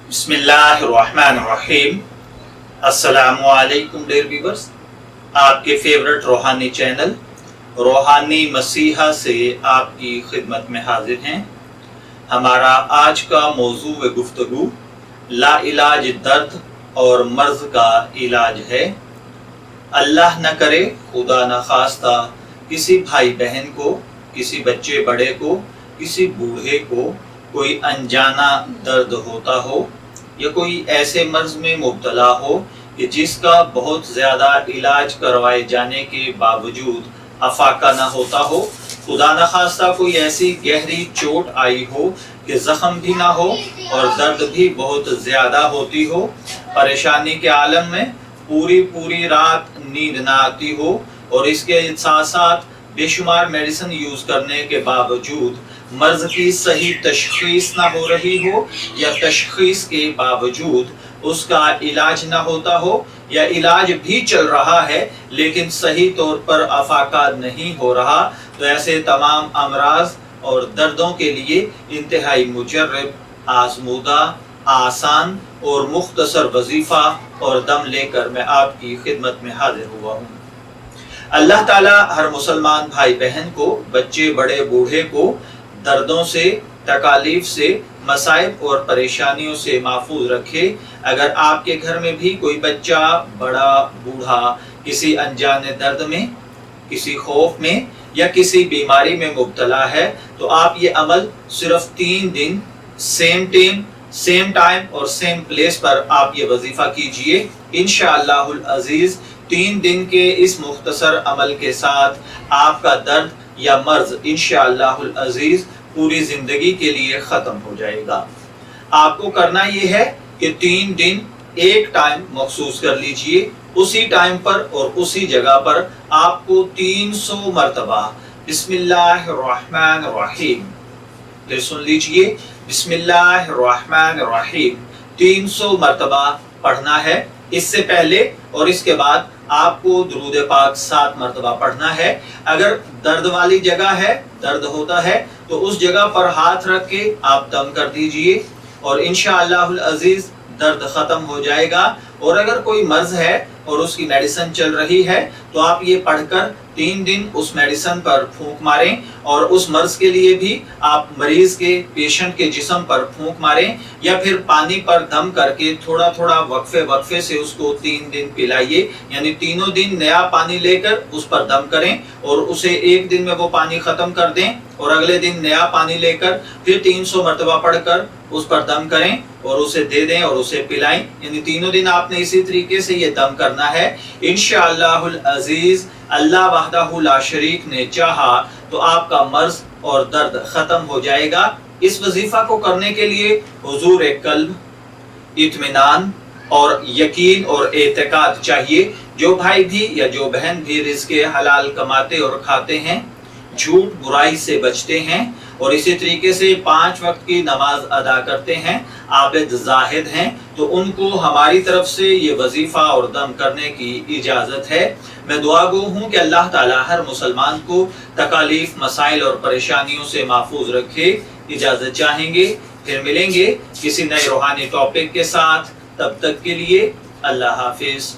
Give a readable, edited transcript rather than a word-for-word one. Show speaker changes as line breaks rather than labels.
बिस्मिल्लाहिर्रहमानिर्रहीम। अस्सलामुअलैकुम dear viewers, आपके फेवरेट रूहानी चैनल रूहानी मसीहा से आपकी खिदमत में हाजिर हैं। हमारा आज का मौजू व गुफ्तगू ला इलाज दर्द और मर्ज का इलाज है। अल्लाह न करे, खुदा न खास्ता, किसी भाई बहन को, किसी बच्चे बड़े को, किसी बूढ़े को कोई अनजाना दर्द होता हो या कोई ऐसे मर्ज में मुब्तला हो कि जिसका बहुत ज़्यादा इलाज करवाए जाने के बावजूद अफाका न होता हो, खुदा न खास्ता कोई ऐसी गहरी चोट आई हो कि ज़ख्म भी ना हो और दर्द भी बहुत ज़्यादा होती हो, परेशानी के आलम में पूरी रात नींद ना आती हो और इसके साथ साथ बेशुमार मेडिसिन यूज़ करने के बावजूद मर्ज की सही तशखीस ना हो रही हो या तशखीस के बावजूद उसका इलाज ना होता हो या इलाज भी चल रहा है लेकिन सही तौर पर अफाका नहीं हो रहा, तो ऐसे तमाम अमराज और दर्दों के लिए इंतहाई मुजर्रब, आजमूदा, आसान और मुख्तसर वजीफा और दम लेकर मैं आपकी खिदमत में हाजिर हुआ हूँ। अल्लाह ताला हर मुसलमान भाई बहन को, बच्चे बड़े बूढ़े को दर्दों से, तकालीफ से, मसाइब और परेशानियों से महफूज रखे। अगर आपके घर में भी कोई बच्चा, बड़ा, बूढ़ा किसी अनजाने दर्द में, किसी खौफ में या किसी बीमारी में मुब्तला है, तो आप ये अमल सिर्फ 3 दिन सेम टाइम और सेम प्लेस पर आप ये वजीफा कीजिए। इंशाअल्लाहुल अजीज 3 दिन के इस मुख्तसर अमल के साथ आपका दर्द या मर्ज इंशाअल्लाहुल अजीज पूरी जिंदगी के लिए खत्म हो जाएगा। आपको करना यह है कि 3 दिन एक टाइम मखसूस कर लीजिए, उसी टाइम पर और उसी जगह पर आपको 300 मरतबा बिस्मिल्लाहिर्रहमानिर्रहीम, फिर सुन लीजिए, बिस्मिल्लाहिर्रहमानिर्रहीम 300 मरतबा पढ़ना है। इससे पहले और इसके बाद आपको दुरूद पाक 7 मरतबा पढ़ना है। अगर दर्द वाली जगह है, दर्द होता है, तो उस जगह पर हाथ रख के आप दम कर दीजिए और इंशाअल्लाहुल अजीज दर्द खत्म हो जाएगा। और अगर कोई मर्ज है और उसकी मेडिसिन चल रही है तो आप ये पढ़कर 3 दिन उस मेडिसिन पर फूंक मारें और उस मर्ज के लिए भी आप मरीज के, पेशेंट के जिस्म पर फूंक मारें या फिर पानी पर दम करके थोड़ा थोड़ा वक्फे से उसको 3 दिन पिलाइए। यानी तीनों दिन नया पानी लेकर उस पर दम करें और उसे 1 दिन में वो पानी खत्म कर दें और अगले दिन नया पानी लेकर फिर 300 मरतबा पढ़कर उस पर दम करें और उसे दे दें और उसे पिलाएं। यानी तीनों दिन आपने इसी तरीके से ये दम करना है। इंशाअल्लाहुल अजीज अल्लाह वहदहू ला शरीक ने चाहा तो आपका मर्ज और दर्द खत्म हो जाएगा। इस वजीफा को करने के लिए हुजूर कल्ब, इत्मीनान और यकीन और एतकाद चाहिए। जो भाई भी या जो बहन भी रिज़्क़े हलाल कमाते और खाते हैं, झूठ बुराई से बचते हैं और इसी तरीके से 5 वक्त की नमाज अदा करते हैं, आबिद जाहिद हैं, तो उनको हमारी तरफ से ये वजीफा और दम करने की इजाज़त है। मैं दुआगो हूँ कि अल्लाह ताला हर मुसलमान को तकालीफ, मसाइल और परेशानियों से महफूज रखे। इजाज़त चाहेंगे, फिर मिलेंगे किसी नए रूहानी टॉपिक के साथ। तब तक के लिए अल्लाह हाफिज़।